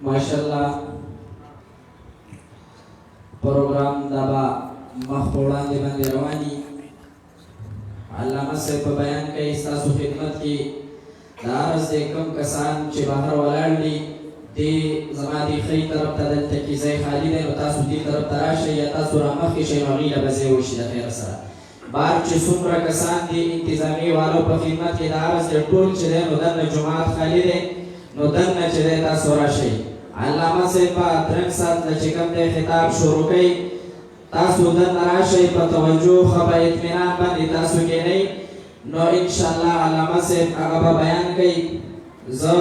माशाअल्लाह प्रोग्राम दबा मखोड़ा दे बंदे रवानी अल्लामा से बयान के इस्तासु खिदमत की दारस दे कम कसान चे बाहर वलाडी दे जमाती खरी तरफ तदल तकी ज़े खाली दे तासु दी तरफ तराशे या तासु रामख के शेमागी लबज़े वशी दखेर सरा बार चे सुमरा कसान दी इंतजामी वालों पर खिदमत की दारस दे टोल चे दे नोदन जुमात खाली दे नोदन चे दे तासु राशे अल्लामा से पा तरंग साथ लचिकम दे खिताब शुरू कई तासु दन राशे पर तवज्जो खबा इत्मीनान बंदी तासु के नहीं नो इंशाअल्लाह अल्लामा से आगा बयान कई ज़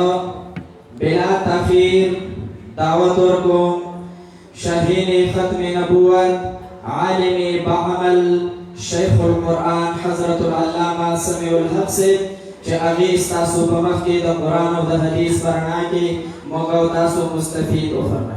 बिला ताखीर दावत और को शाहीन खत्म नबूवत आलिम बामल शेखुल कुरान हज़रतुल अल्लामा समीउल हक से चे अगीस तासु बमख के द कुरान और द हदीस पढ़ना के मौका तासु मुस्तफीद हो फरमाए।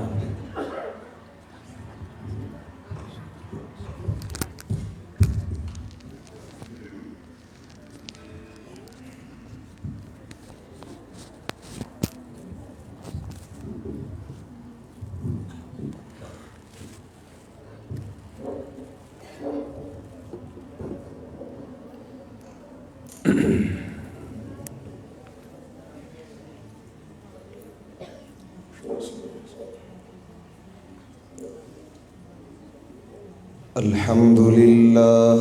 अल्हम्दुलिल्लाह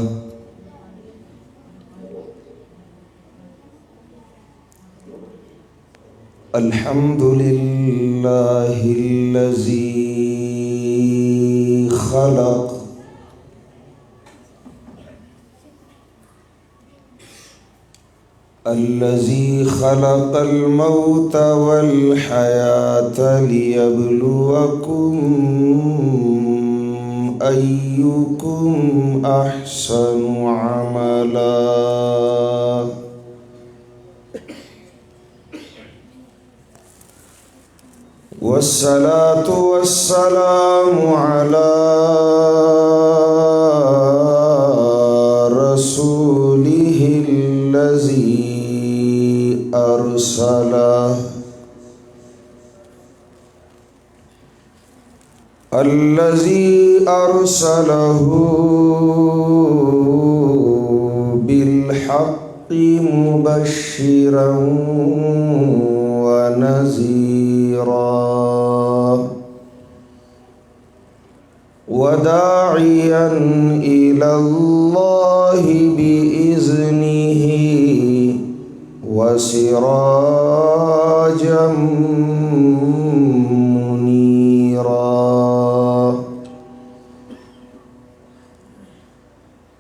अल्हम्दुलिल्लाहिल्लज़ी खलक़ अल्लज़ी खलक़ल मौत वल हयात लियब्लुवकुम अय्युकुम अहसनु अमला वस्सलातु वस्सलामु अला रसूलिहिल्लज़ी अरसलह अल्लज़ी अरसलहु बिलहक़्क़ि मुबश्शिरन व नज़ीरा व दाइयन इलल्लाहि बिइज़्निहि व सिराजम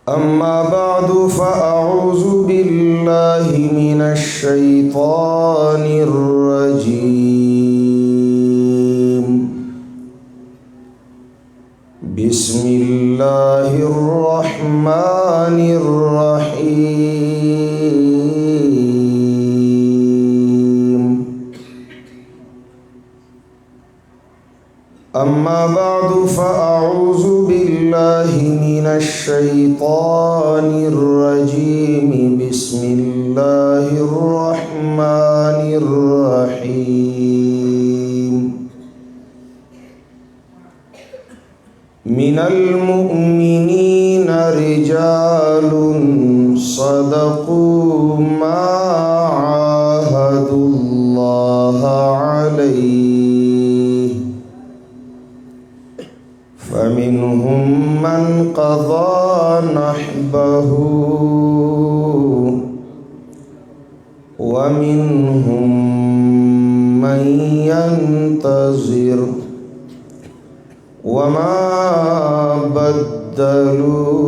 अम्मा बादु फ़अऊज़ु बिल्लाहि मिनश शैतानिर रजीम बिस्मिल्लाहिर रहमानिर रहीम अम्मा बादु फ़अऊज़ु बिल्लाहि मिनश शैतानिर रजीम बिस्मिल्लाहिर रहमानिर रहीम मिनल मुअ्मिनीना रिजालुन सदक़ू मा فمنهم من قضى نحبه ومنهم من ينتظر وما بدلوا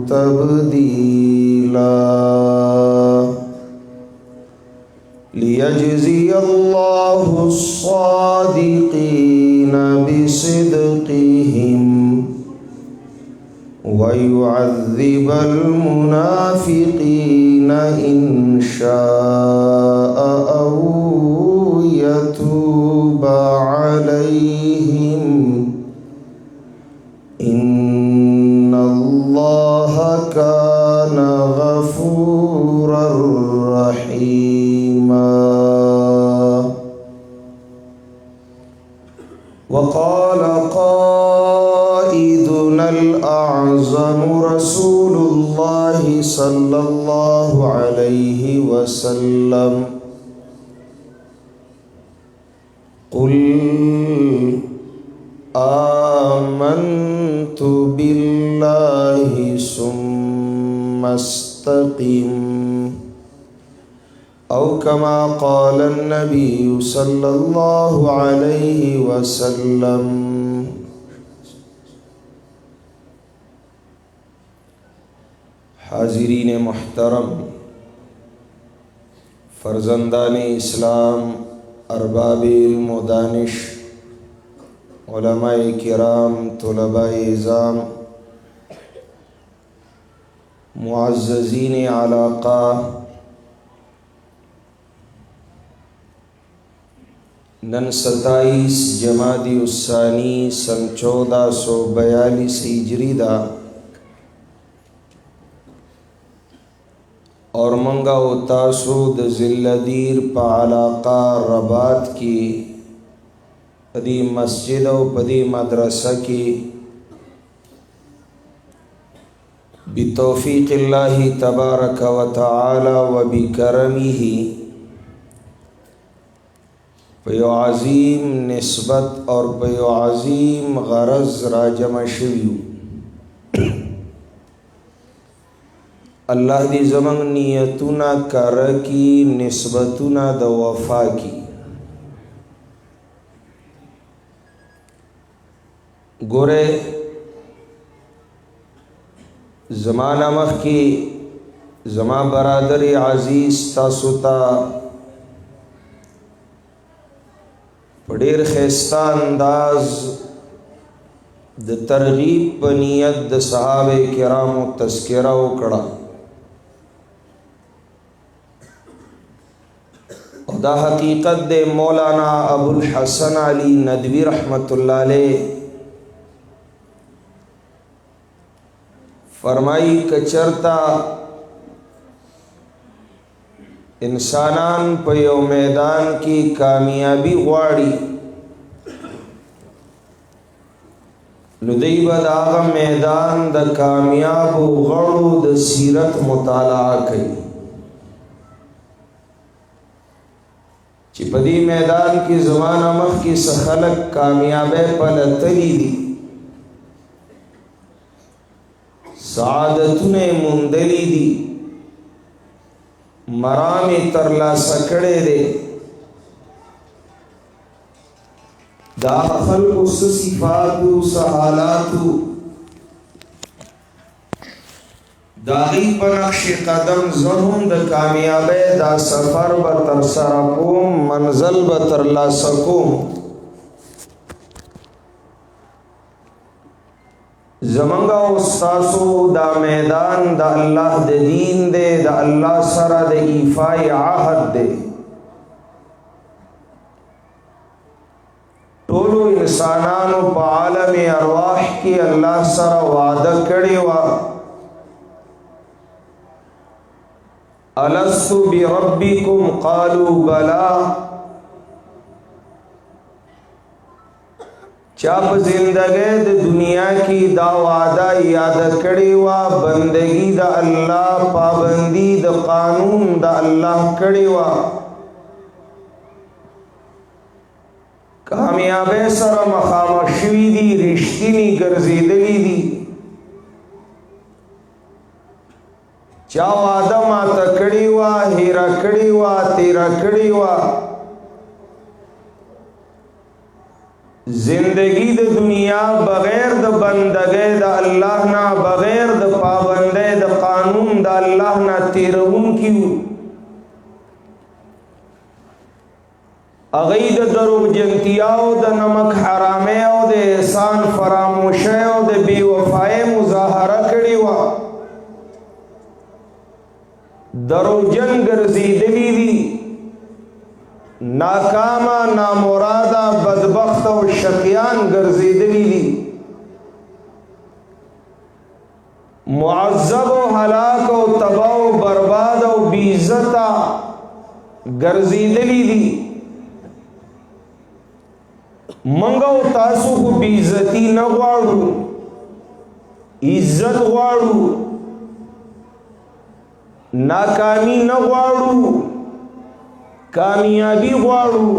تبديلا ليجزي الله الصادقين بصدقهم ويعذب المنافقين إن شاء أو يتوب عليهم إن الله كان غفورا رحيما. وقال قائدنا الأعظم رسول الله صلى الله عليه وسلم قل آمنت بالله ثم استقم أو كما قال النبي صلى الله عليه وسلم. हाज़रीन मुहतरम, फ़र्ज़ंदान इस्लाम, अरबाब इल्म व दानिश, उलमाए किराम, तुलबाए इज़ाम, मुअज़्ज़ज़ीन अलाक़ा, सन 27 जमादी उस्सानी सन 1442 हिजरी दा और मंगा व तासूद ज़िल्लदीर पा अलाक़ा रबात की पदी मस्जिद व पदी मदरसा की बितौफ़ीक़िल्लाहि तबारक व तआला व बिकरमिही पयो अज़ीम निस्बत और पयो अज़ीम गरज़ राजमा शवियु अल्लाह दी ज़मंग नियतुना कर की निस्बतुना द वफ़ा की गोरे ज़माना मख की ज़मा बरादर अज़ीज़ तासुता पढ़ेर ख़ैस्ता अंदाज द तरगीब प नियत द सहाबे किराम तस्किरा उकड़ा दा हकीकत दे मौलाना अबुल हसन अली नदवी रहमतुल्लाह अलैह फरमाई कचरता इंसानान पयो मैदान की कामयाबी वाड़ी नुदई बदाग मैदान द कामयाब गड़ो द सीरत मुताला कई चिपदी मैदान की ज़माना मख की सखलक कामयाबे पलतली दी सादतुने मुंदली दी मरामी तरला सकड़े दे दाखल उस सिफातु सहालातु दागी पनक्श कदम जहुम द कामयाबे दा सफर बतर सरकुम मंजल बतर ला सकुम ज़मंगा उस्तासो दा मैदान दा अल्लाह दे दीन दे दा अल्लाह सरा दे ईफाई आहद दे टोलो इंसानानो पा आलम अरवाह की अल्लाह सरा वादा करे वा अलस्तु बिरब्बिकुम क़ालू बला चाप जिंदगी द दुनिया की दा वादा याद कड़ी वा बंदगी द अल्लाह पाबंदी द कानून द अल्लाह कड़ी वा کامیابی سره مخامخ شوي دي، رښتیني ګرځېدلي دي. چا وعده ماته کړې وه، هیره کړې وه، تېره کړې وه. زندگی د دنیا بغیر د بندګۍ د الله نه، بغیر د پابندۍ د قانون د الله نه تېروونکي وو. هغوی د دروغجنتیاو، د نمک حرامۍ او د احسان فراموشۍ او د بې وفایۍ مظاهره کړې وه. دروغجن ګرځېدلي دي، ناکامه، نامراده، بدبخت او شقیان ګرځېدلي دي. معذب او هلاک او تباه او برباد او بې عزته ګرځېدلي دي. موږ او تاسو خو بې عزتي نه غواړو، عزت غواړو. ناکامی نه غواړو، کامیابی غواړو.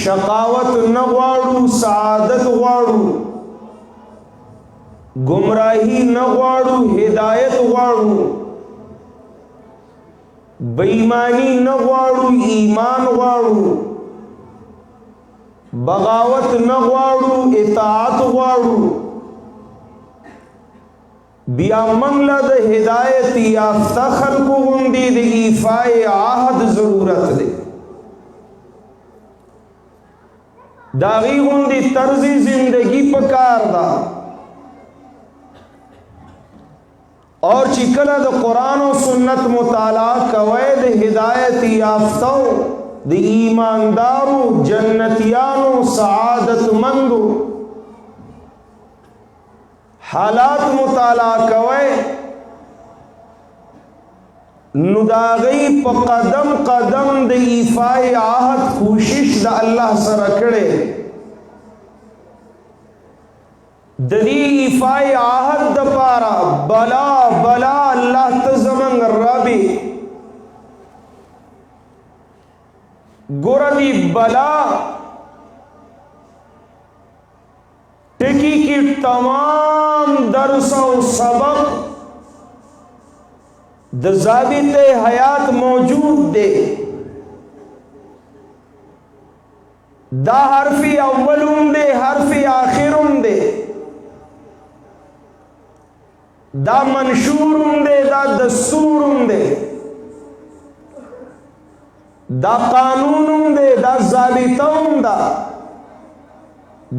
شقاوت نه غواړو، سعادت غواړو. گمراهی نه غواړو، هدایت غواړو. بېایمانی نه غواړو، ایمان غواړو. بغاوت نه غواړو، اطاعت غواړو. بیا موږ له د هدایت یافته خلکو غوندې د ایفای عهد ضرورت دی. د هغې غوندې طرز زندگی پکار ده. اور چې کله د قرآن او سنت مطالعه کوئ، د هدایت یافتو، د ایماندارو، جنتیانو، سعادتمندو حالات مطالعه کوئ، نو د هغوی په قدم قدم د ایفای عهد کوشش د الله سره کړی. د دې ایفای عهد دپاره بلا بلا الله ته زموږ رب یې. ګوره دې بلا ټکی کی تمام درس و سبق د ضابط حیات موجود دے. دا حرف اولم دے، حرف آخرم دے. دا منشورم دے، دا دستورم دے. دا قانونم دے، دا ضابطم دا.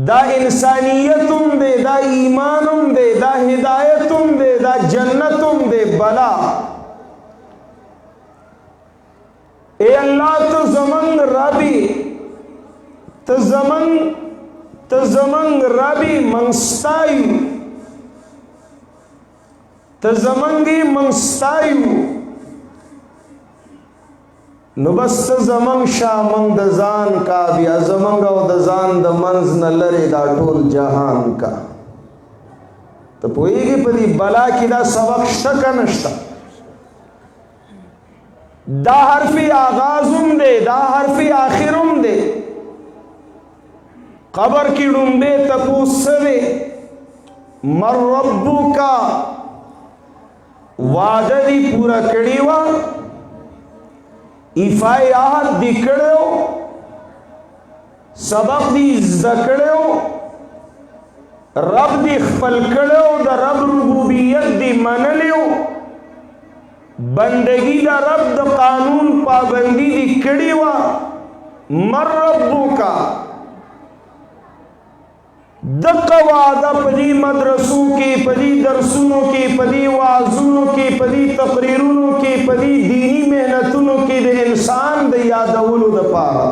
دا انسانیتم دے، دا ایمانم دے، دا ہدایتم دے، دا جنتم دے. بلا اے اللہ تو زمن ربی، تو زمن ربی منستایو، تو زمنگی منستایو. نو بس ته زمنګ شاه منګ د ځان کا، بیا زمنګ او د ځان د منځ نه لرې دا ټول جهان کا. ته پوهېږې په دې بلا کې دا سبق شته که نشته؟ دا حرف آغازم دے، دا حرف آخرم دے. قبر کی ڈنبے تپوس سوے مر ربو کا وعدہ دی پورا کڑیوا، ایفائی آہد دی کڑیو، سبق دی زکڑیو، رب دی خپل کڑیو، دا رب ربوبیت دی منلیو، بندگی دا رب دا قانون پابندی دی کڑیوا. مر ربو کا دقا وعدہ پدی مدرسوں کی، پدی درسونوں کی، پدی وعظونوں کی، پدی تقریرونوں کی، پدی دینی محنتونوں کی دے انسان دے یادولو دا پارا.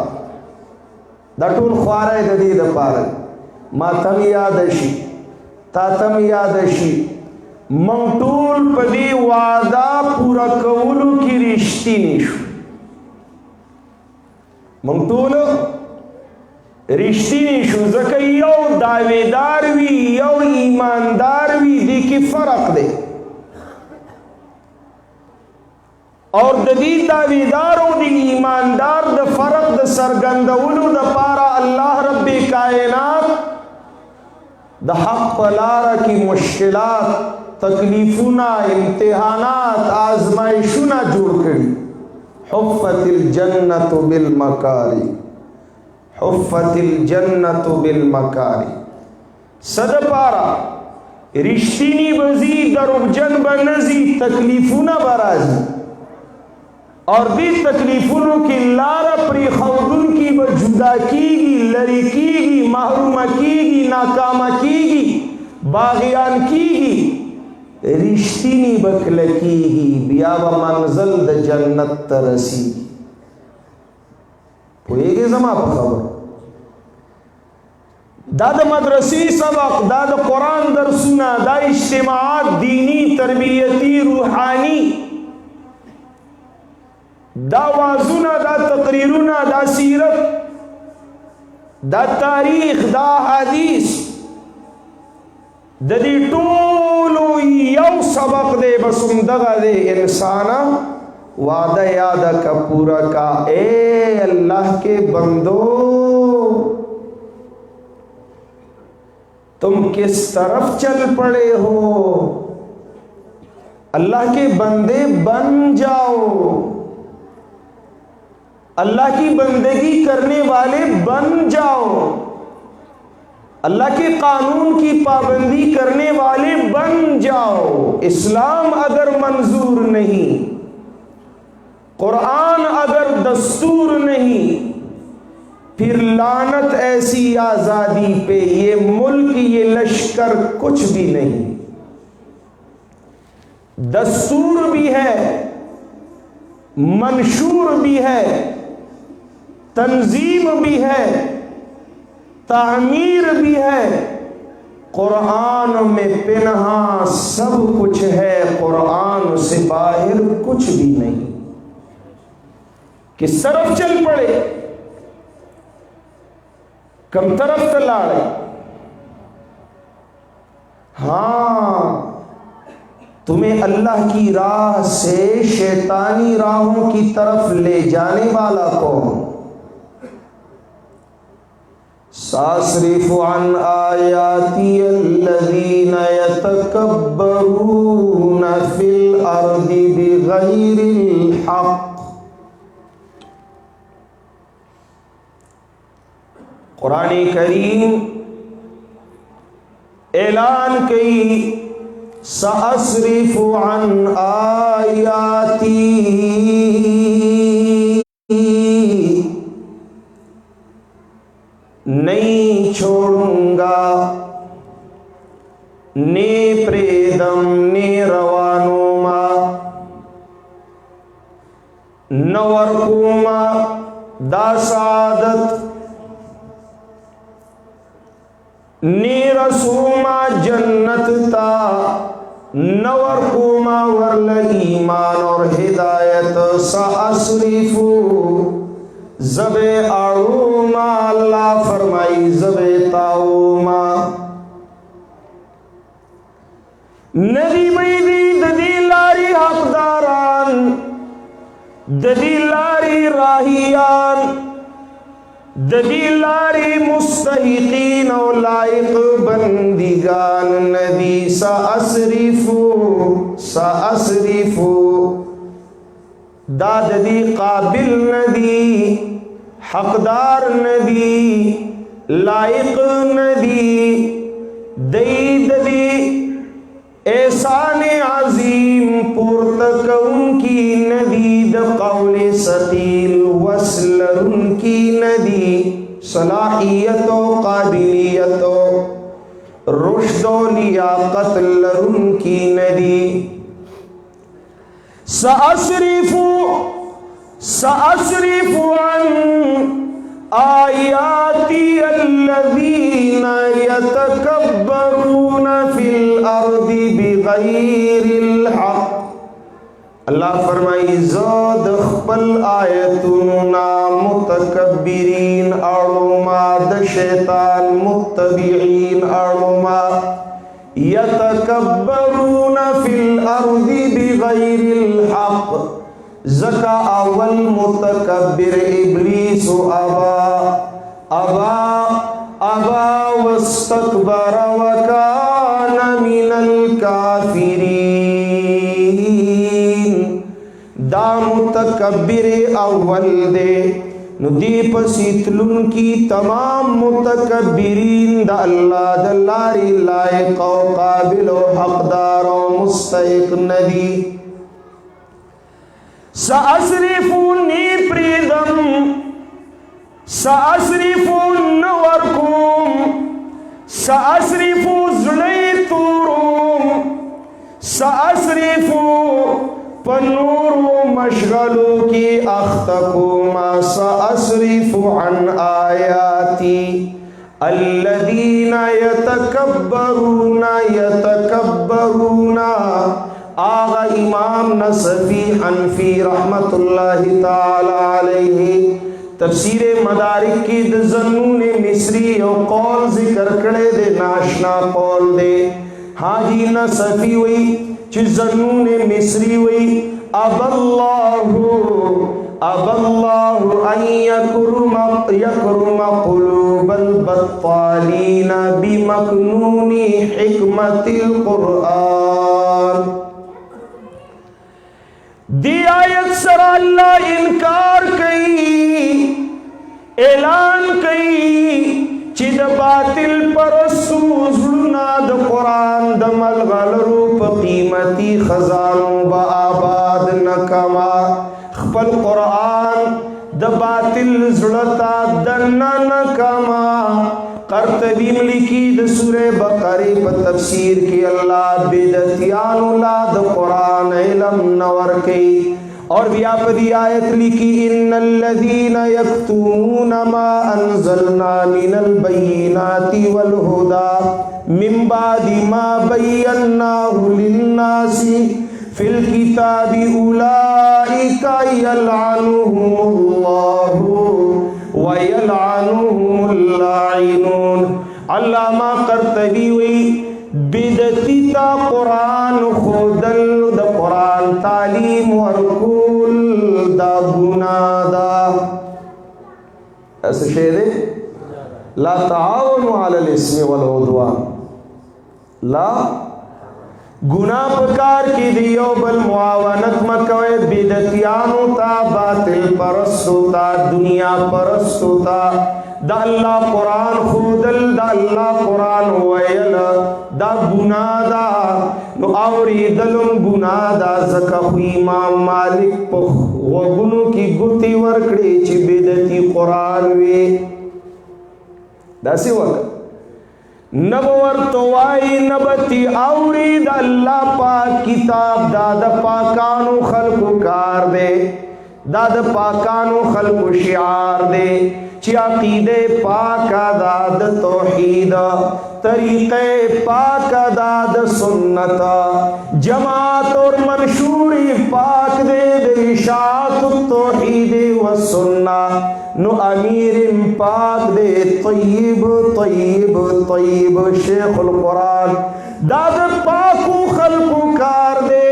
دا ټول خوارے دا دی دا پارا. ما تم یادشی، تا تم یادشی، من ټول پدی وعدہ پورا کولو کی رشتی نیشو. من ټول رشتینی شو. ځکه یو دعویدار وی، یو ایماندار وی، دی کی فرق دے. और ददी दावेदारों दी ईमानदार द फर्क द सरगंदउलु द पारा अल्लाह रब्बे कायनात द हक पलारा की मुश्किलात तकलीफुना इम्तिहानात आजमाइशुना जोड़ करी। हुफ़्फ़तिल जन्नतु बिल मकारी, हुफ़्फ़तिल जन्नतु बिल मकारी। सद पारा रिश्तीनी बजी दरुबजन बनजी तकलीफुना बराजी और दी तकलीफुनों की लारा प्री खौदुन की जुदा कीगी, लरी कीगी, महरूमा कीगी, नाकामा कीगी, बागियान कीगी, रिश्तीनी बकल कीगी, बियावा मंजल द जन्नत तरसीगी। पोएगे जमा पर खबर दाद मदरसी सबक, दाद कुरान दरसुना, दा इज्तिमाआत दीनी तरबियती रूहानी, दा वाजुना, दा तकरीरुना, दा सीरत, दा तारीख, दा हदीस ददी टोलो यौ सबक दे बसुम दगा दे इंसाना वादा यादा का पूरा का। ए अल्लाह के बंदो तुम किस तरफ चल पड़े हो? अल्लाह के बंदे बन जाओ, अल्लाह की बंदगी करने वाले बन जाओ, अल्लाह के कानून की पाबंदी करने वाले बन जाओ। इस्लाम अगर मंजूर नहीं, कुरान अगर दस्तूर नहीं, फिर लानत ऐसी आजादी पे, ये मुल्क ये लश्कर कुछ भी नहीं। दस्तूर भी है, मंशूर भी है, तंजीम भी है, तामीर भी है, कुरान में पिनहा सब कुछ है, कुरान से बाहर कुछ भी नहीं। किस तरफ चल पड़े, कम तरफ तलाड़े। हाँ, तुम्हें अल्लाह की राह से शैतानी राहों की तरफ ले जाने वाला कौन? सासरिफु अन आयाती अल्लज़ीना यतकब्बरूना फिल अर्दि बिगैरिल हक़। कुरान करीम ऐलान कई सासरिफु अन आयाती, नहीं छोड़ूंगा ने प्रेदम ने रवानुमा नवरकुमा दासादत ने रसूमा जन्नत ता नवरकुमा वर्ल ईमान और हिदायत। सासरिफु ज़बे आऊमा, अल्लाह फरमाई ज़बे ताऊमा। नदी बैदी ददी लारी हकदारान, ददी लारी राहियान, ददी लारी मुस्तहिकीन और लाइक बंदिगान। नदी सासरिफु सासरिफु दाददी काबिल नदी, हकदार नदी, लाइक नदी, दई ददी एहसान अजीम पुरतक उनकी नदी, द कौले सकील वसल उनकी नदी, सलाहियतो काबिलियतो रुश्दो लियाकत उनकी नदी। सासरिफु सासरिफु अन आयाती अल्लज़ीना यतकब्बरूना फिल अर्दि बिगैरिल हक़। अल्लाह फरमाई ज़द खपल आयतुना मुतकब्बिरीन अड़ुमा, द शैतान मुत्तबिईन अड़ुमा, यतकब्बरूना फिल अर्दि बिगैरिल हक़, ज़का अवल मुतकब्बिर इब्लीस अबा वस्तकबर व कान मिनल काफिरीन। दा मुतकब्बिर अव्वल दे नुदी पसीतलुन की तमाम मुतकब्बिरीन दा अल्लाह दल्लारी लायक व काबिल व हकदार व मुस्तहिक नदी। सअस्रिफुनी प्रीदम सअस्रिफुन वर्कुम सअस्रिफु ज़ुलैतुरुम सअस्रिफु पन्नूरु मशगलु की अख्तकुमा सअस्रिफु अन आयाती अल्लदीना यतकब्बरूना। आगा इमाम नसफी हनफी रहमतुल्लाहि ताला अलैहि तफसीर मदारिक की ज़न्नून मिस्री और कौल जिक्र करे दे नाशना कौल दे। हाजी नसफी हुई ज़न्नून मिस्री हुई अबल्लाहु अन यकरुम कुलूबल बत्तालीना बिमकनूनी हिकमतिल कुरआन। दी आयत सरा अल्लाह इनकार कई ऐलान कई चिद बातिल परस्तु ज़ुलना द कुरान द मलगल रूप कीमती खजानों ब आबाद न कमा खपल कुरान द बातिल ज़ुलता दन्ना न कमा। कर्तबीम लिखी द सूरे बकरे पर तफसीर की अल्लाह बिदतियानुला द कुरान इल्म नवर कई। और व्यापदी आयत लिखी इन्नल्लज़ीना यक्तुमूना मा अंज़लना मिनल बय्यिनाति वल हुदा मिन बादि मा बय्यन्नाहु लिन्नासि फिल किताबि उलाइका यलअनुहुमुल्लाहु व यलअनुहुमुल लाइनून। अल्लामा कर्तबी हुई बिदती ता कुरान खुदल द कुरान तालीम वरकुल दा गुनादा। ऐसे शेर ला ताअवनु अलल इस्मि वल उद्वान। ला गुनाह पकार की दियो बल मुआवनत मकवे बिदतियानु ता बातिल परस्तु ता दुनिया परस्तु ता दा अल्लाह कुरान खुदल दा अल्लाह कुरान वयल दा गुनादा नो आवरी दलुम गुनादा ज़का इमाम मालिक पख वगुनु की गुती वर्कड़ी ची बिदती कुरान वे दासी वक्त नबवर तोवाई नबती आवरी दा अल्लाह पाक किताब दाद पाकानु खल्कु कार दे दाद पाकानु खल्कु शिआर दे ची अकीदे पाक दाद तौहीद तरीक़े पाक दाद सुन्नत जमात और मंशूरी पाक दे इशाअत तौहीद व सुन्ना नो अमीर पाक दे तय्यब तय्यब तय्यब शेखुल कुरान दाद पाकू खल्कु कार दे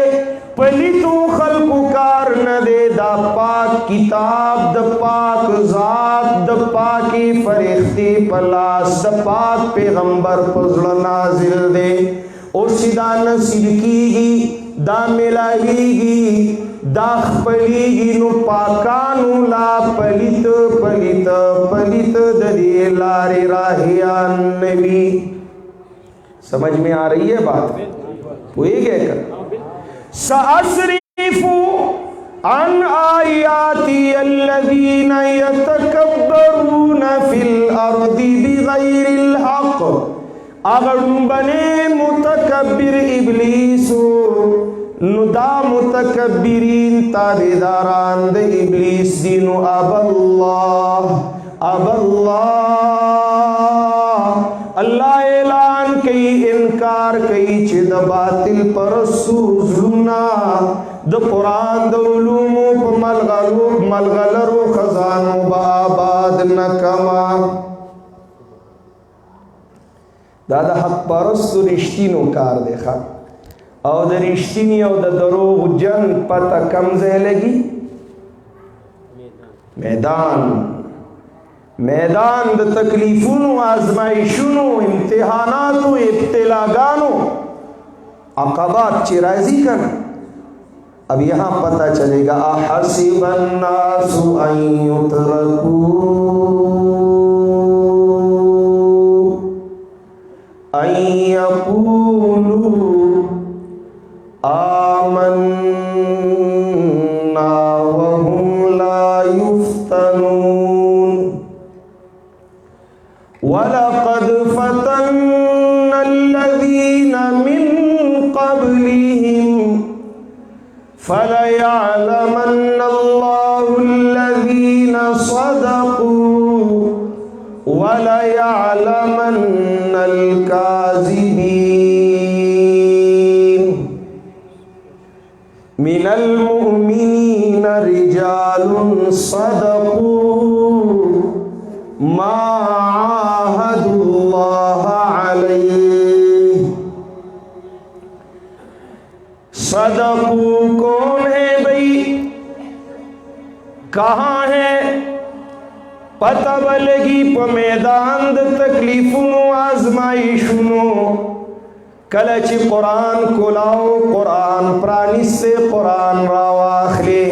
पलितू खल्कु कार न दे दा पाक किताब द पाक ज़ात द पाकी फरिश्ती पलास द पाक पैगंबर फज़ल नाजिल दे और सीधा नसीब कीगी दा मिलाएगी दा खपलीगी नु पाकानु ला पलित पलित पलित दरी लारे राहिया नबी। समझ में आ रही है बात? हुई गए कर सअस्रिफु अन आयाती अल्लज़ीना यतकब्बरूना फिल अर्दि बिगैरिल हक़। अगर बने मुतकब्बिर इब्लीसु नुदा मुतकब्बिरीन ताबेदारान दे इब्लीस दिनु अबल्लाह अल्लाह ऐलान कई इनकार कई चिद बातिल परस्तु ज़ुलना द कुरान द उलूमु मलगलरु खजानु बाबाद न कमा। दादा हक परस्तु रिश्तीनो कार देखा और द रिश्तीनी और द दरोग जन पता कम लगी मैदान द तकलीफों आजमाइशों इम्तिहानातों इब्तिलागानों अक़बात चिराजी करना। अब यहाँ पता चलेगा अहसिबन्नासु अन युत्रकू अन यक़ूलू आमन्ना वहुम ला युफ्तनून वलक़द फ़तन्नल्लज़ीन मिन क़ब्लिहिम फलयअलमन्नल्लाहुल्लज़ीन सदक़ू वलयअलमन्नल काज़िबीन मिनल मुअमिनीन रिजालुन सदक़ू मा आहदुल्लाह अलैहि। सदक़ू कौन है भाई, कहाँ है? पता बलगी प मैदान द तकलीफों आजमाइशों कलच कुरान कुलाओ कुरान प्राणी से कुरान रावाखले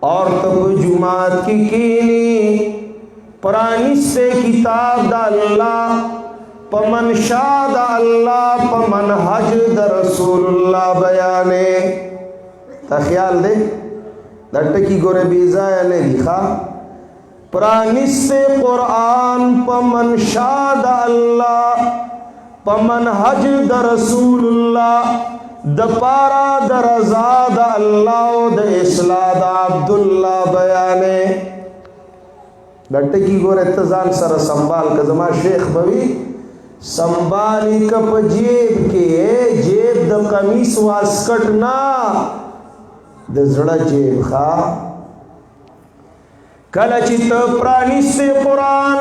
और तब जुमात की कीनी प्राणी से किताब दा अल्लाह पमन शाद अल्लाह पमन हज द रसूलुल्लाह बयाने ता ख्याल दे दट्ट की गोरे बीजा ने लिखा प्राणी से कुरान पमन शाद अल्लाह पमन हज द रसूलुल्लाह द पारा द रज़ा द अल्लाह द इस्लाह द अब्दुल्लाह बयाने दट्ट की गोरे तजान सर संभाल का जमा शेख बवी संभाली कप जेब के जेब द कमीस वास्कट ना द जड़ा जेब खा कलचित प्राणी से कुरान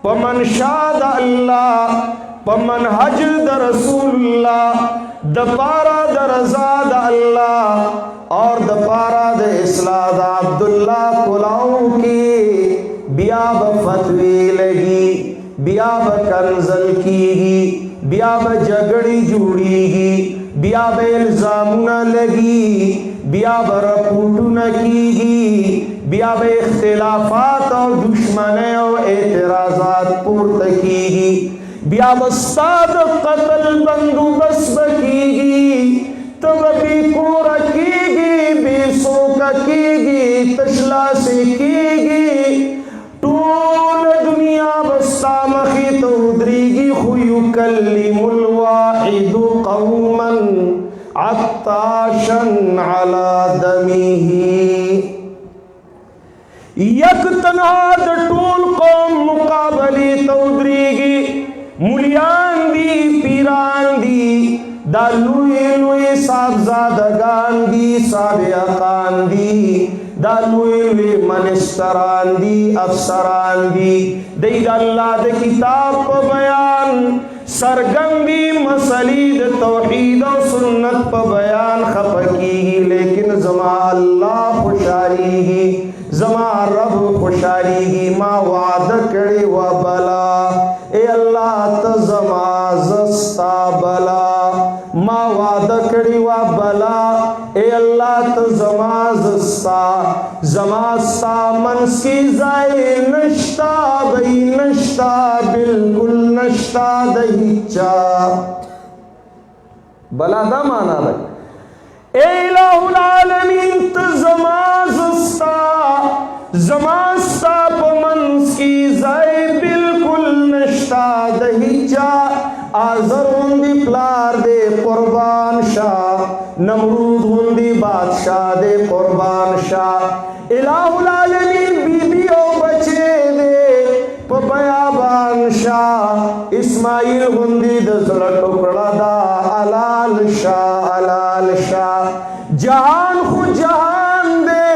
पमन शाद अल्लाह पमन हज द रसूलुल्लाह द पारा द रज़ा द अल्लाह और द पारा द इस्लाह द अब्दुल्लाह कुलाओं की बियाब फतवे लगी बियाब कंजल कीगी बियाब झगड़ी जुड़ीगी बियाब इल्जाम न लगी बियाब रपूट न कीगी बियाब इख्तिलाफात और दुश्मने और एतराज़ात पुरत कीगी बियाब साद कत्ल बंदोबस्त कीगी तब भी कोर कीगी बेसो का कीगी तशला से कीगी टूल दुनिया बस्ता मखी तो उदरीगी खुयु कल्लिमुल वाहिदु कौमन अत्ताशन अला दमीही यक तन्हा द टूल कौम मुकाबली तो उदरीगी मुलियान दी पीरान दी दा लुए लुए साहबजादगान दी साबियाकान दी दा लुए लुए मनिस्तरान दी अफसरान दी दई अल्लाह द किताब प बयान सरगंदी मसलीद तौहीद और सुन्नत प बयान खपकीगी लेकिन जमा अल्लाह खुशारीगी जमा रब खुशारीगी माँ वाद करे व बला ए अल्लाह तजमा जस्ता बला माँ वाद करे व बला ए अल्लाह तजमा जस्ता जमास्ता मनस की जाए नश्ता बई नश्ता बिल्कुल नश्ता दहीचा बला दा माना रख ए इलाहुल आलमीन तजमा जस्ता जमास्ता पमंस की जाए बिल्कुल नश्ता दहीचा आजर हुंदी प्लार दे कुर्बान शाह नमरूद हुंदी बादशाह दे कुर्बान शाह इलाहुल आलमीन बीबी ओ बचे दे पबयाबान शाह इस्माइल हुंदी दजड़ा टुकड़ा दा अलाल शाह जहान खु जहान दे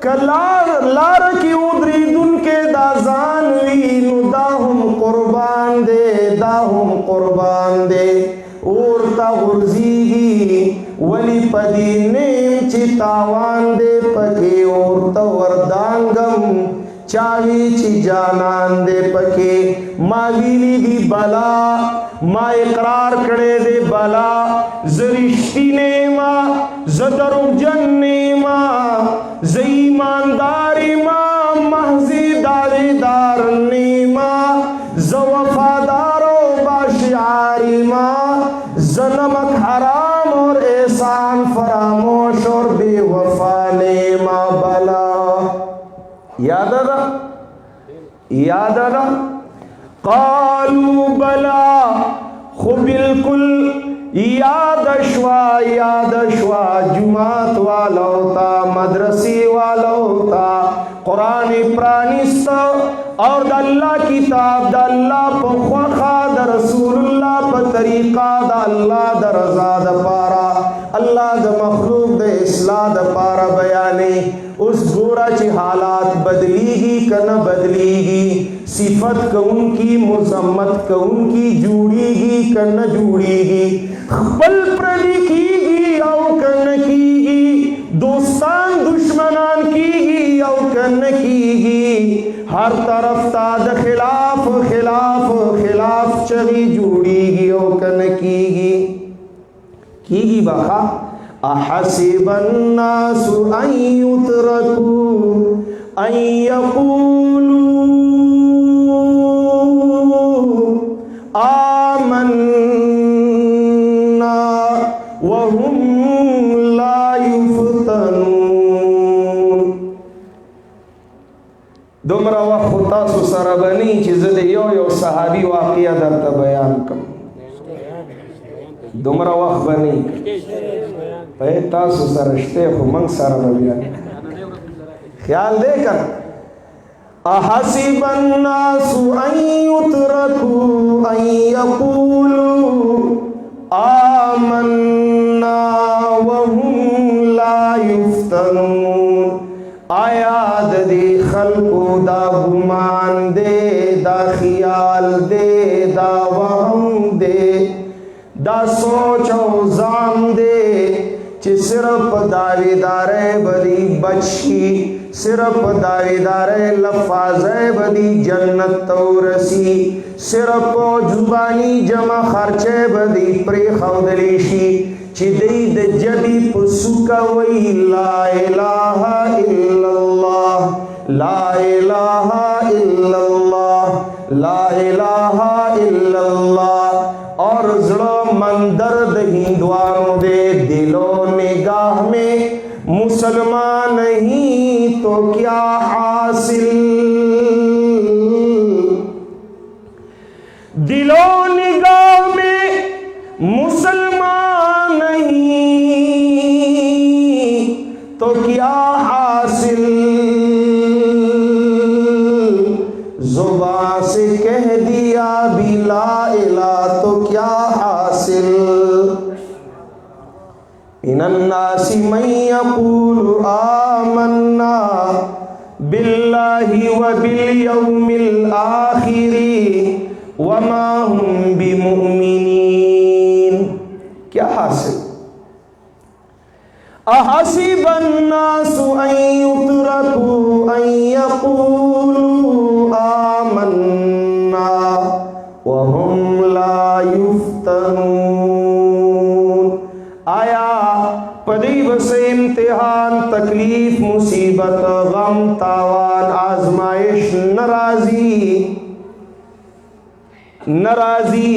कलार लार की उदरी दुन के दाजान वी नुदाहुम कुर्बान दे और ता गुर्जीगी वली पदी नेम चितावान दे पके और ता चावी ची जानان दे पके मा वीली दी बला मा इकरार करे दे बला जरिश्ती ने मा जदरुजन ने मा ईमानदारी मा महजी दावेदार ने मा जवफादारो बाशियारी मा जनमक हराम और एहसान फरामोश और बेवफा ने मा बला। याद आदा कालू बला खो बिल्कुल यादशवा जुमात वाला होता मदरसे वाला होता कुरान प्रानिस्त और द अल्लाह किताब द अल्लाह पख्वा द रसूलुल्लाह प तरीका द अल्लाह द रजा द पारा अल्लाह द मखलूक द इस्लाह द पारा बयाने उस गोरा ची हालात बदलीगी क न बदलीगी सिफत क उनकी मुजम्मत क उनकी जुड़ीगी क न जुड़ीगी बल प्रदी कीगी औ क न कीगी दोस्तान दुश्मनान कीगी औ क न कीगी हर तरफ ताद खिलाफ खिलाफ खिलाफ चली जुड़ीगी औ क न कीगी बाखा अहसिबन्नासु अन युतरकू अन यक़ूलू आमन्ना वहुम ला युफ्तनून। दुमरा वक्त तासु सरा बनी चीज़ दे यो सहाबी वाक़िया दर्ता बयान कम दुमरा वक्त बनी तासु सरश्ते मंग सारा बयान ख्याल देकर अहसिबन्नासु अन युतरकू अन यक़ूलू आमन्ना वहुम ला युफ्तनून। आयाद दे खल्को दा गुमान दे दा ख्याल दे दा वहम दे दा सोच औज़ाम दे ची सिर्फ दावेदारे बदी बच्ची सिर्फ दावेदारे लफाज़े बदी जन्नत तौरसी सिर्फ जुबानी जमा खर्चे बदी प्रे खौदलीशी ची दईद जबी पुसुका वही ला इलाहा इल्लल्लाह ला इलाहा इल्लल्लाह ला इलाहा इल्लल्लाह और ज़रो मंदर्द हिंदुआरों दे दिलो निगाह में मुसलमान नहीं तो क्या हासिल दिलो निगाह में मुसलमान नहीं तो क्या हासिल जुबान से कह दिया भी ला इलाहा तो क्या हासिल। इनन्नासी मन यक़ूलु आमन्ना बिल्लाहि व बिल यौमिल आखिरी वमा हुम बिमुमिनीन। क्या हासिल अहसिबन्नासु अन युतरकू अन यक़ूलू आमन्ना वहुम ला युफ्तनून। आया पदीब से इम्तिहान तकलीफ मुसीबत गम तावान आजमाइश नाराजी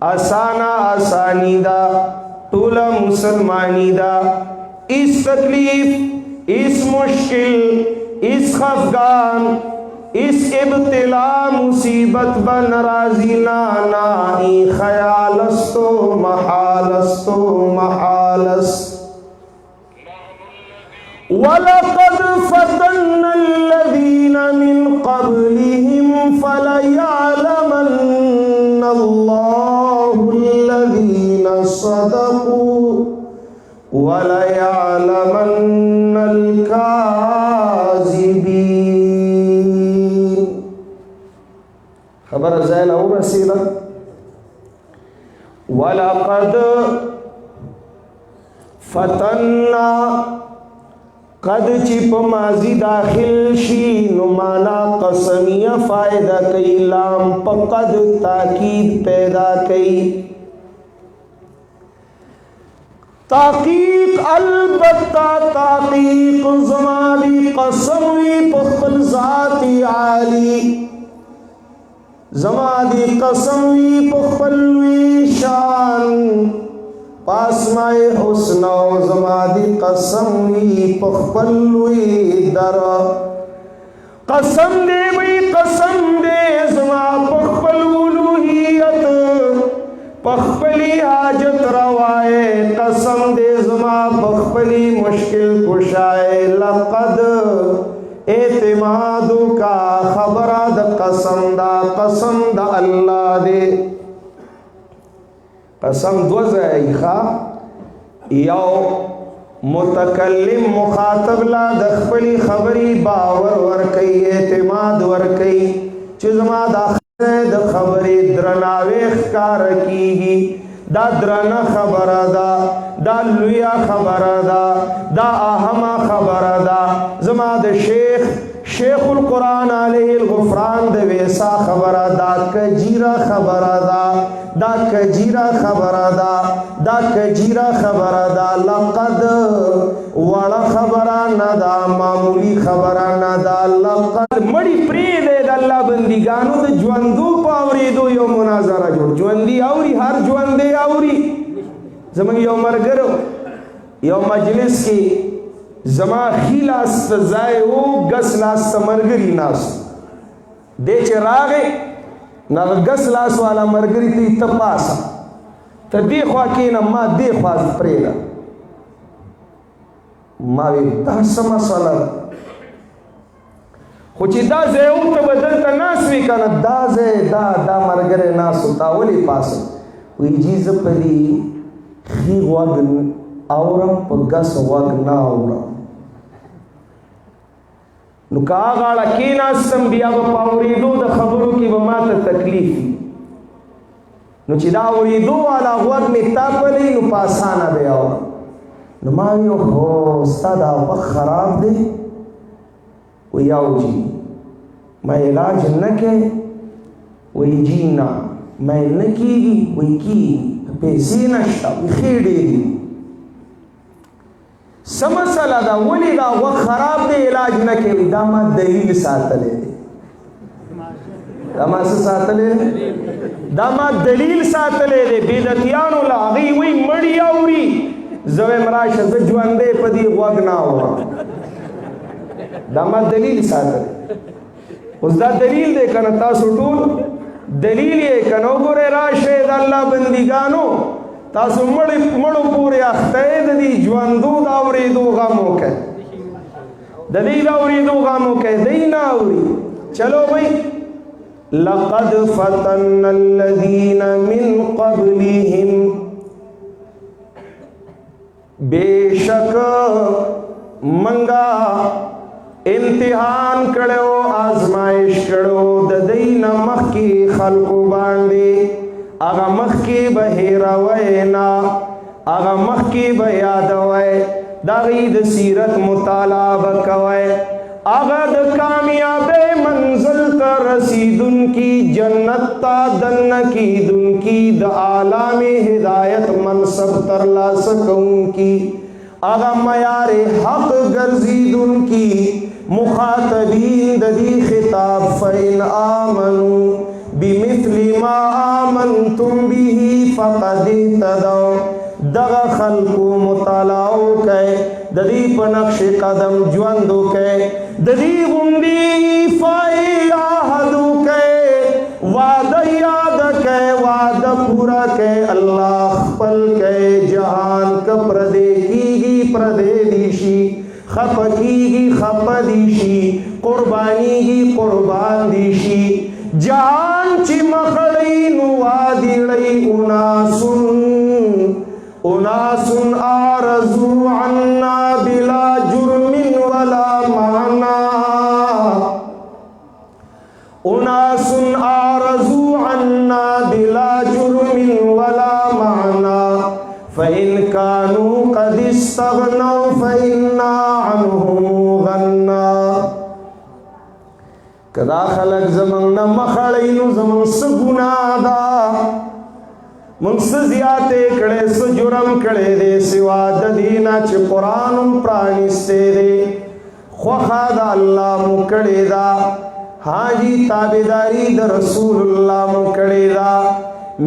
आसाना आसानी दा टोला मुसलमानी दा इस तकलीफ इस मुश्किल इस खफगान इस इब्तिला मुसीबत ब नाराजी नाना ई ख्यालस्तो महालस वलक़द फ़तन्नल्लज़ीना मिन क़ब्लिहिम फलयअलमन्नल्लाहुल्लज़ीना सदक़ू वलयअलमन्नल काज़िबीन। खबर ज़ैल हो रसीला वलक़द फ़तन्ना قد چپ ماضی داخل شی نمانا قسمیہ فائدہ کئی لام پا قد تاکید پیدا کئی تحقیق البتہ تحقیق زمانی قسمی پخل ذاتی عالی زمانی قسمی پخلوی شان پاسمائے حسن و زمانی قسمی پخلوی در قسم دے بھئی قسم دے زما پخلولوہیت پخپلی حاجت روائے قسم دے زما پخپلی مشکل کشائے لقد اعتمادو کا خبرہ قسم دا اللہ دے قسم دو زائی خواہ یو متکلم مخاطب لا دخپلی خبری باور ورکی اعتماد ورکی چیزما دا خبری درناویخ کار کیگی دا درنا خبر دا لویا خبر دا اہما خبر دا زما دا شیخ القرآن علیہ الغفران دا ویسا خبر دا کجیرہ خبر دا کجیرہ خبر دا کجیرہ خبر دا لقد وڑا خبر ندا معمولی خبر ندا لقد مڑی پرید دا اللہ بندگانو دا جوندو پاوریدو یو مناظرہ جوڑ جوندی آوری ہر جوندے آوری زمان یو مرگرو یو مجلس کی زمان خیلاست زائیو گس لاست مرگری ناسو دے چے راگے نا گس لاس والا مرگری تی تپاسا تا دے خواہ کینا ما دے خواہ پریدا ماوی دا سما سالا خوچی دا زیو تا بدل تا ناسوی کانا دا زی دا مرگر ناسو تا ولی پاسا وی جیز پلی خیغ وگ آورم پا گس وگ نا آورم نو کا آغاڑا کی ناستم بیا با پاوریدو دا خبرو کی با ماتا تکلیفی نو چی دا اوریدو والا وگ نکتا پلی نو پاسانا بے آورم نو ماویو خوستا دا وقت خراب دے وی آو جی میں علاج نکے وی جینا میں نکی گی وی کی پیسی نشتا وی خیڑے دی سمسلہ دا ولی دا وقت خراب دے علاج نکے وی دا ما دلیل ساتلے دے دا ما ساتلے دے دا ما دلیل ساتلے دے بیدتیانو لاغی وی مڑی آوری زوے مراش زجواندے پدی وگنا ہوا دا ما دلیل ساتلے اس دا دلیل دے کنا تاسو ٹول دلیل یہ کنو گرے راشے دا اللہ بندگانو تاسو مڑو پورے اختے دا دی جواندو داوری دو غامو کے دا دی داوری دو غامو کے دی ناوری چلو بھئی لقد فتن الذین من قبلہم بے شک منگا امتحان کڑو آزمائش کڑو ددین مخ کی خلقو باندے اگا مخ کی بحیروینا اگا مخ کی بیادوی داغید سیرت مطالعہ بکوی اگا دا کامیاب منزل تا رسیدن کی جنت تا دن کی دن کی دا عالم ہدایت منصب ترلا سکون کی اگا میار حق گرزیدن کی مخاطبین ددی خطاب فَإِنْ آمَنُوا بِمِثْلِ مَا آمَنْتُمْ بِهِ فَقَدِ اهْتَدَوْا دغا خلقو مطالعو کئے ددی پنقش قدم جواندو کئے ددی غندی فائی آہدو کئے وعدہ یاد کئے وعدہ پورا کئے اللہ خپل کئے جہان کا پردے کی پردے دیشی خپ کی خپ دیشی قربانی کی قربان دیشی جہان چی مخڑی نوادیڑی اناسن آرزو عنا بلا جرم ولا معنا اناسن آرزو عنا بلا جرم ولا معنا فإن كانوا قد استغنوا فإنا عنهم کدا خلق زمن نه مخړی نو زمن څه ګناه ده من څه زیاتې کړې څه جرم کړی دی سوا د دې نه چې قرآن هم پرانیستی دی خوښه د الله مو کړې ده حاجی تابعداري د رسول الله مو کړې ده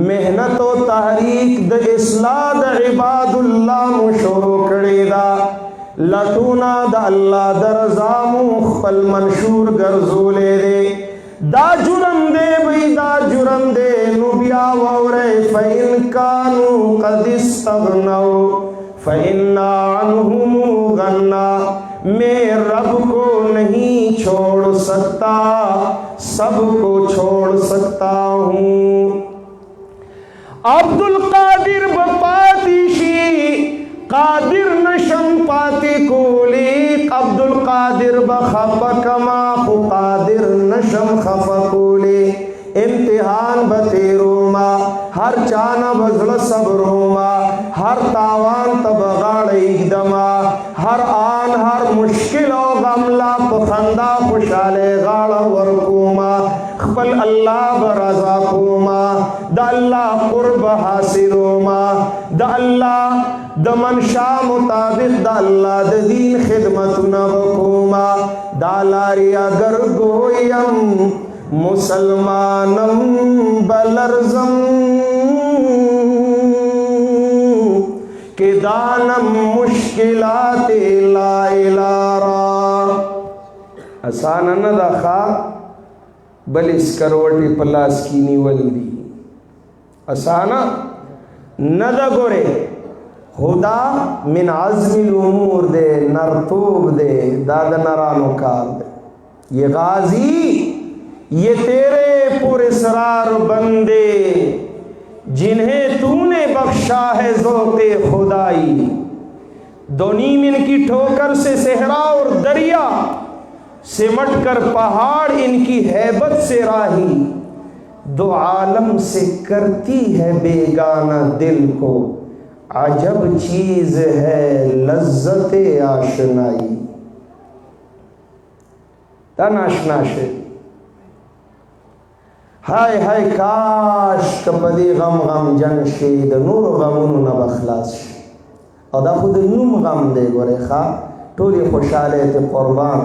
محنت و تحریک د اصلاح د عباد الله مو شروع کړې ده لټونه د الله د رضا مو خپل منشور ګرځولې دی دا جرم دے بھئی دا جرم دے نو بیا وورے فَإِن كَانُوا قَدْ اسْتَغْنَوْا فَإِنَّا عَنْهُمْ غَنَّا میں رب کو نہیں چھوڑ سکتا سب کو چھوڑ سکتا ہوں عبدالقادر بپاتیشی قادر نشم پاتی کولی عبدالقادر بخفکما خو قادر نشم خفکولی امتحان بتیروما ہر چانا بزل صبروما ہر تاوان تبغاڑ اگدما ہر آن ہر مشکل و غملا پخندا خوشالے غاڑ ورکوما خپل اللہ برزا کوما دا اللہ قرب حاصلوما دا اللہ دا منشا مطابق دا اللہ دا دین خدمت نبکوما دا لاری اگر گویم مسلمانم بلرزم کہ دانم مشکلات لا الارا اسانا ندا خواہ بل اس کروٹی پلاس کی نیول دی اسانا ندا گورے خدا من عزم الامور دے نرتوب دے داد نرانو کار دے یہ غازی یہ تیرے پر اسرار بندے جنہیں تو نے بخشا ہے ذوق خدائی دو نیم ان کی ٹھوکر سے صحرا اور دریا سمٹ کر پہاڑ ان کی ہیبت سے راہی دو عالم سے کرتی ہے بیگانہ دل کو عجب چیز ہے لذت آشنائی تن آشنا شے ہائے ہائے کاش کپدی غم غم جن شے د نور غمونو نه بخلاص شي او دا خود نوم غم دی ګورې ښه ټولې خوشحالۍ ته قربان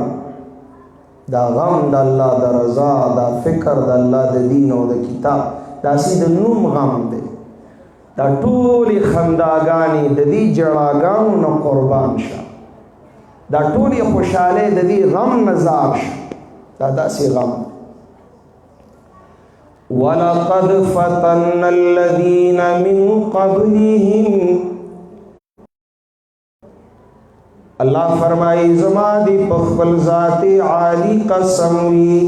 دا غم د الله د رضا دا فکر د الله د دین او د کتاب داسې د نوم غم دی دا ټولې خنداګانې د دې جړاګانو نه قربان شه دا ټولې خوشحالۍ د دې غم نه زار شه دا داسې غم وَلَقَدْ فَتَنَّ الَّذِينَ مِن قَبْلِهِمْ اللہ فرمائی زما دی پخپل ذات عالی قسم وی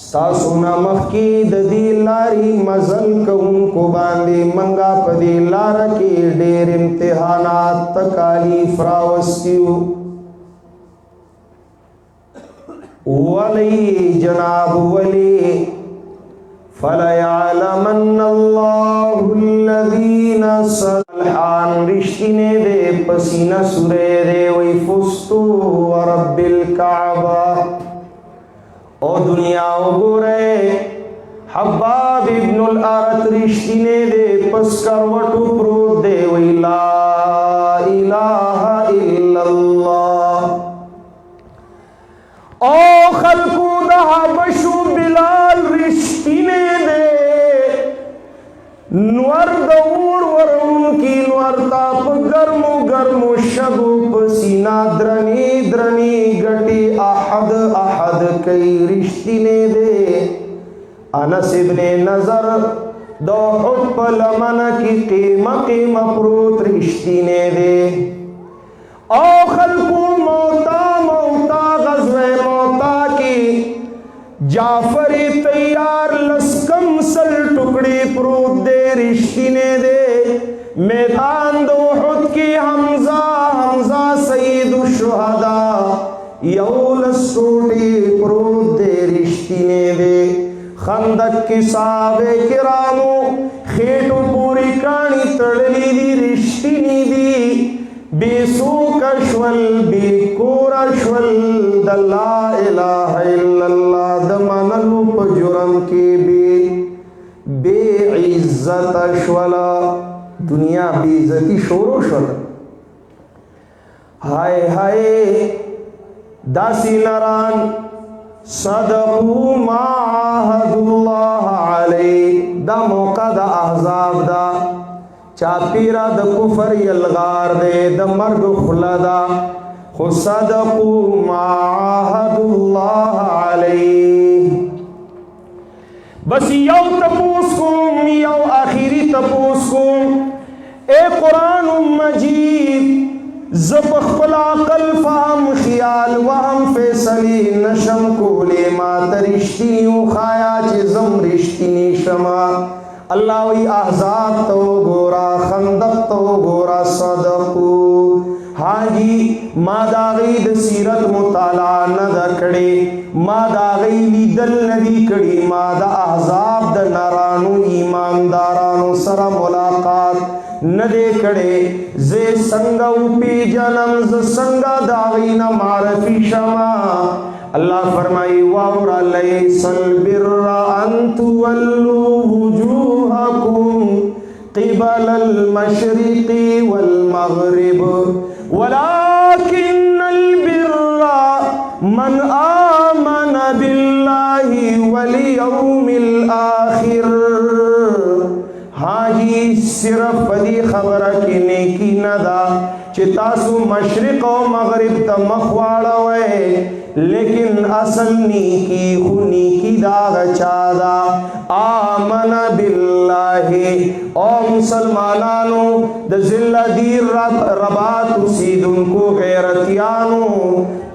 ستاسونا مخی ددی لاری مزل کون کو باندے منگا پدی لارا کی ڈیر امتحانات تکالیف راوستیو ولی جناب ولی فَلَيَعْلَمَنَّ اللَّهُ الَّذِينَ صَلْحَانْ رشتینے دے پسینہ سورے دے وَيْفُسْتُ وَرَبِّ الْكَعْبَةِ او دنیا گو رہے حباب ابن الارت رشتینے دے پس کروٹو پروت دے وَي لَا إِلَهَ إِلَّا اللَّهِ او خلقو دہا بشو بلال رشتینے دے نور دور ورون کی نور تاپ گرمو گرمو شبو پسینہ درنی درنی گٹی احد احد کئی رشتینے دے انس ابن نظر دو حب لمن کی قیمہ قیمہ پروت رشتینے دے او خلقو موتا موتا غزوہ موتا کی جعفر تیار لسکم سل ٹکڑی پروت دے رشتینے دے میدان دو احد کی حمزہ سید الشہداء یولس ٹوٹی پروت دے رشتینے دے خندق کی صحابہ کرامو خیٹو پوری کانی تڑلی دی رشتینی دی बेसोकशवल बेकोरशवल द ला इलाहा इल्लल्लाह द मनलु प जुर्म के बेइज्जत अशवला दुनिया बेइज्जती शोरो शवल। हाय हाय दासी नरान सदकू मा आहदुल्लाह अलैह दा मौका दा अहजाब दा चापीरा द कुफर यलगार दे द मर्ग खुलदा खुसदकू मा आहदुल्लाह अलैह। बस यौ तपूस कुम यौ आखिरी तपूस कुम ए कुरान मजीद ज़बख़ला कल फ़हम ख़ियाल वहम फ़ैसली नशम कोले मात रिश्तियों खाया चिज़म रिश्तिनी शमा अल्लाह वही ahzab तो गोरा खंदक तो गोरा सदकू। हाजी मादागी द सीरत मुताला न दकड़े मादागी लीदल नदी कड़ी मादा ahzab द नारानु ईमानदारानु सरा मुलाकात न दे कड़े जे संगा उपी जन्म ज संगा दागी न मारफी शमा। अल्लाह फरमाई वाउरा लैसल बिर्रा अन तुवल्लू वुजूहकुम क़िबलल मशरिक़ि वल मग़रिब वलाकिन्नल बिर्रा मन आमन बिल्लाहि वल यौमिल आखिर। हाजी सिर्फ पदी खबर की नेकी नदा चितासु मशरिक और मगरिब त मखवाड़ा है लेकिन असल नीकी खुनी की दाग चादा आमन बिल्लाहि ओ मुसलमानानो द जिल्ला दीर रबात उसीद उनको गैरतियानो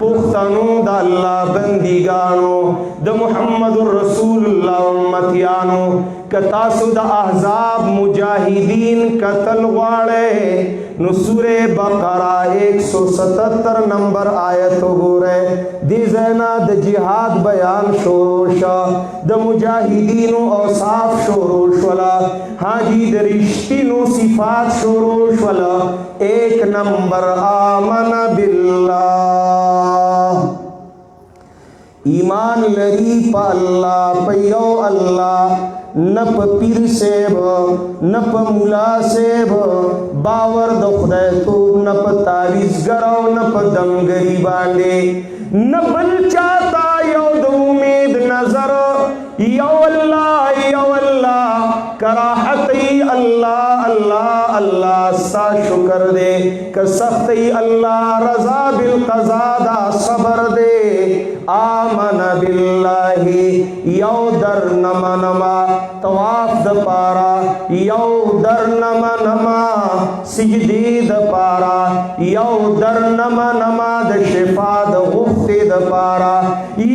पुख्तनो द अल्लाह बंदीगानो द मुहम्मदुर रसूलुल्लाह उम्मतियानो कतासु द अहजाब मुजाहिदीन कतल वाड़े नुसूरे बकरा 177 नंबर आयत गोरे दी ज़ैना द जिहाद बयान शोरोशा द मुजाहिदीनो औसाफ शोरोश वाला हाजी द रिश्तिनो सिफात शोरोश वाला 1 नंबर आमन बिल्लाह ईमान लरी पा अल्लाह पैयो अल्लाह न प पीर सेब न प मुला सेब बावर द खुदाय तो न प तावीज़ गराव न प दमगरी बांधे न बल चाहता यो द उम्मीद नजर यो अल्लाह कराहती अल्लाह अल्लाह अल्लाह सा शुक्र दे कसख्ती अल्लाह रजा बिल कज़ा दा सबर दे आमन बिल्लाहि यौ दर नमा नमा तवाफ द पारा यौ दर नमा नमा सिजदी द पारा यौ दर नमा नमा द शिफा द गुफ्ते द पारा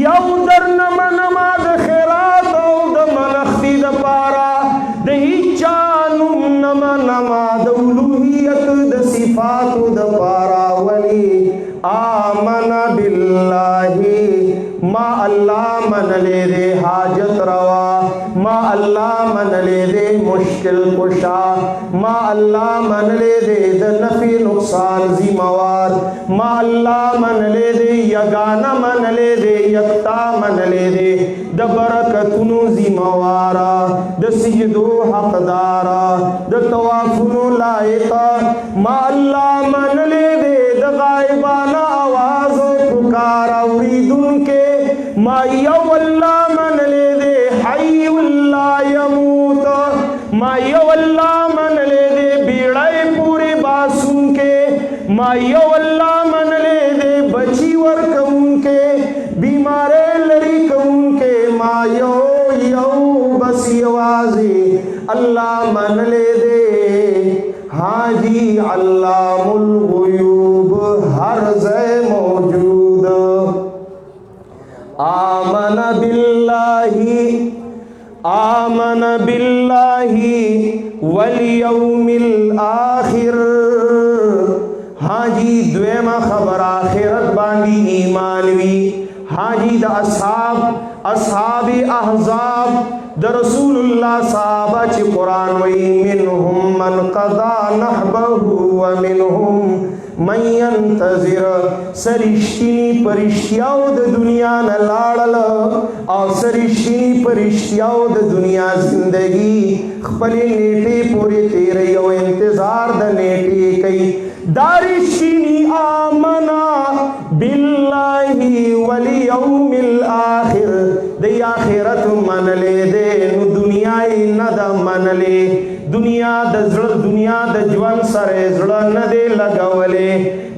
यौ दर नमा नमा द खैरात द मनख्ती द पारा दही चानु नमा नमा द उलूहियत द सिफात द पारा वली आमन बिल्लाहि मा अल्लाह मन ले दे हाजत रवा मा अल्लाह मन ले दे मुश्किल कुशा मा अल्लाह मन ले दे द नफी नुकसान जिम्मेवार मा अल्लाह मन ले दे यगाना मन ले दे यक्ता मन ले दे द बरकतुनु जिम्मेवारा द सिजदो हकदारा द तवाफुनु लायका मा अल्लाह मन ले दे द गायबाना आवाज पुकारा उरीदुन के मा यवल्ला मन ले दे हय्युल्ला यमूत मा यवल्ला मन ले दे बीड़ाए पूरे बासुन के मा यवल्ला मन ले दे बची वर कौन के बीमारे लड़ी कौन के मा यो यो बसी आवाज़े अल्लाह मन ले दे हाजी अल्लामुल गुयूब हर जय मौजूद आमन बिल्लाहि वल यौमिल आखिर। हाजी द्वेमा खबर आखिरत बांदी ईमानवी हाजी द असहाबी अहजाब द रसूलुल्लाह साहबा च कुरान वही मिनहुम मन कदा नहबहु व मिनहुम من ينتظر سرشتنی پرشتیاو د دنیا نه لاړل او سرشتنی پرشتیاو د دنیا زندگی خپل نیټه پوری تیرې او انتظار د نیټه کوي دارشتنی آمنا بالله والیوم الاخر د آخرت منلې دې نو دنیا یې نه د منلې دنیا د زړه دنیا د ژوند سره زړه نه دی لګولې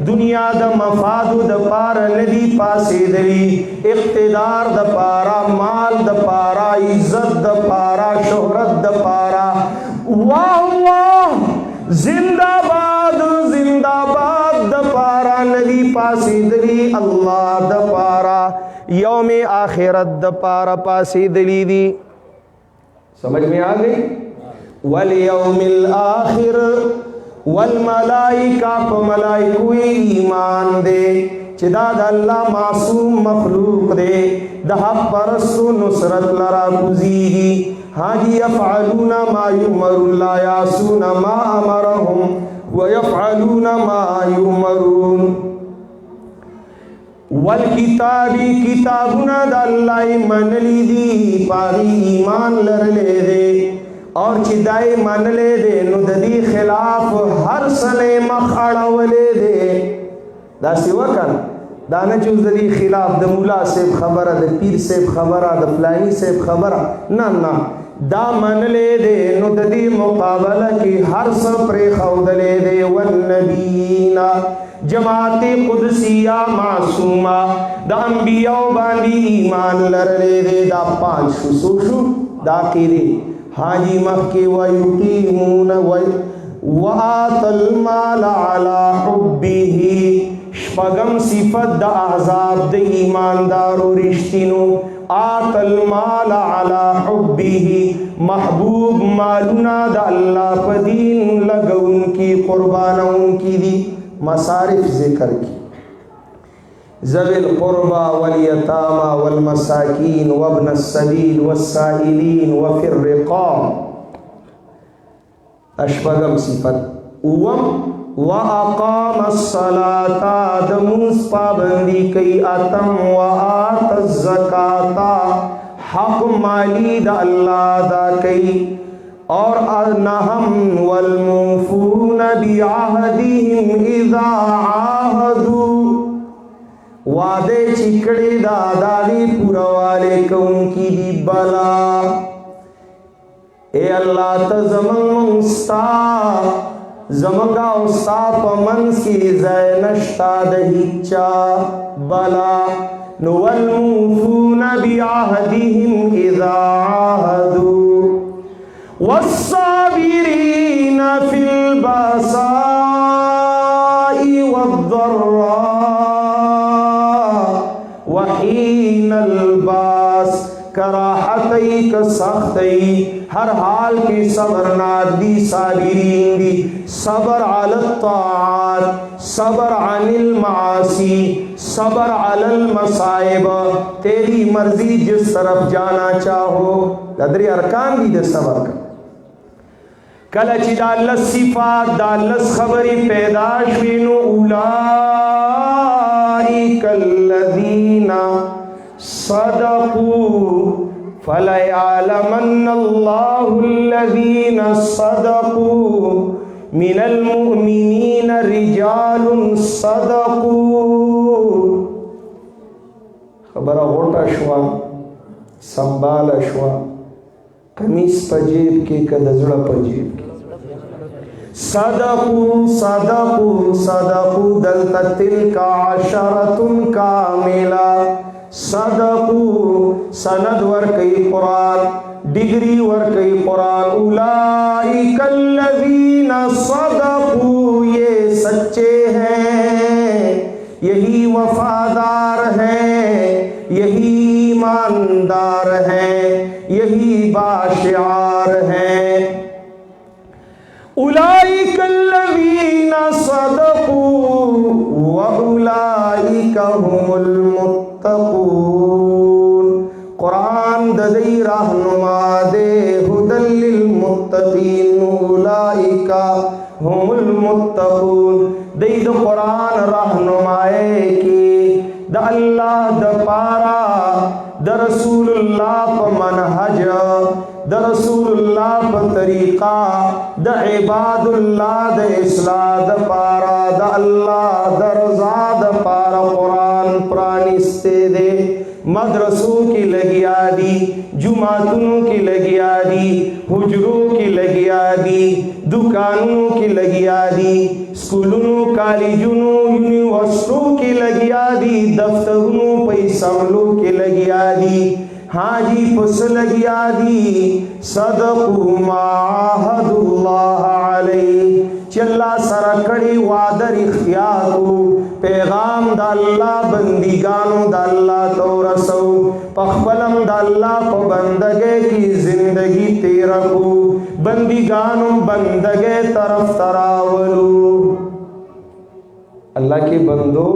دنیا د مفادو د پار ندی پاسې دی اقتدار د پارا مال د پارا عزت د پارا شهرت د پارا واه واه زندہ باد د پارا ندی پاسې دی الله د پارا یوم آخرت د پارا پاسې دی سمجھ میں آ گئی والیوم الاخر والملائکہ پا ملائکوی ایمان دے چدا دا اللہ معصوم مخلوق دے دا حق پرستو نصرت لرا گزیگی ہاں جی یفعلون ما یؤمرون لا یعصون ما امرهم ویفعلون ما یؤمرون والکتابی کتابنا دا اللہ منلی دی پاگی ایمان لرلے دے اور چې دای منلې دې نو د دې خلاف هر سنه مخ اړولې دې دا سی وکړ دا نه چې د دې خلاف د مولا صاحب خبره د پیر صاحب خبره د فلانی صاحب خبره نه نه دا منلې دې نو د دې مقابله کې هر څه پرې خودلې دې والنبینا جماعت قدسیہ معصومہ دا انبیاء باندې ایمان لرلې دې دا پانچ شو دا کېږي حاجی مخی ویقیمون وآت المال على حبه شپگم صفت دا احزاب دا ایماندار و رشتینو آت المال على حبه محبوب مالنا دا اللہ پا دین لگون کی قربانون کی دی مصارف ذکر کی ذوی القربى والیتامى والمساکین وابن السبیل والسائلین وفی الرقاب اشپگم صفت اوم واقام الصلاة دموز پابندی کئی اتم وآت الزکاة حق مالی دا اللہ دا کئی اور نہم والموفون بعہدہم اذا عاہدوا وعدے چکڑے دا دادی پورا والے کون کی دی بلا اے اللہ تا زمنگا استا پا منس کی زینشتا دہیچا بلا نوالموفون بعہدہم اذا عاہدوا والصابرین فی الباساء والضراء وحین الباس کراحتی کا سختی ہر حال کے صبر نادی صابرین دی صبر علی الطاعات صبر عن المعاصی صبر علی المصائب تیری مرضی جس طرف جانا چاہو قدری ارکان دی دے صبر کا کلچی دا اللہ صفات دا اللہ خبری پیداش بینو اولائک الذین صدقوا فَلَيَعْلَمَنَّ اللَّهُ الَّذِينَ صَدَقُوا مِنَ الْمُؤْمِنِينَ رِجَالٌ صَدَقُوا خبر غوٹا شوا سنبال شوا قمیص پجیب کے کدزڑا پجیب کے صدقوا صدقوا صدقوا دلتا تلک عشرت کاملا صدقوا سند ورکی قرآن ڈگری ورکی قرآن اولئک الذین صدقوا یہ سچے ہیں یہی وفادار ہیں یہی ایماندار ہیں یہی باشعار ہیں اولئک الذین صدقوا واولئک هم المتقون قرآن ددی رہنما دے ہدی للمتقین اولئک هم المتقون दई द कुरान रहनुमाए की द अल्लाह द पारा द रसूलुल्लाह प मनहज द रसूलुल्लाह प तरीका द इबादुल्लाह द इस्लाह द पारा द अल्लाह द रज़ा द पारा कुरान प्रानिस्ते दे मदरसों की लगिया दी, जुमातुनों की लगिया दी, हुजरों की लगिया दी, दुकानों की लगिया दी, स्कूलों कॉलेजों यूनिवर्सिटियों की लगिया दी, दफ्तरों पैसमलों की लगिया दी, हाजी पुस लगिया दी। सदक़ु माहदुल्लाह अलैहि चल्ला सरकड़ी वादर इख्तियार को पैगाम द अल्लाह बंदीगानों द अल्लाह तो रसो पखबलम द अल्लाह को बंदगे की जिंदगी तेरा को बंदीगानों बंदगे तरफ तरावलू। अल्लाह के बंदो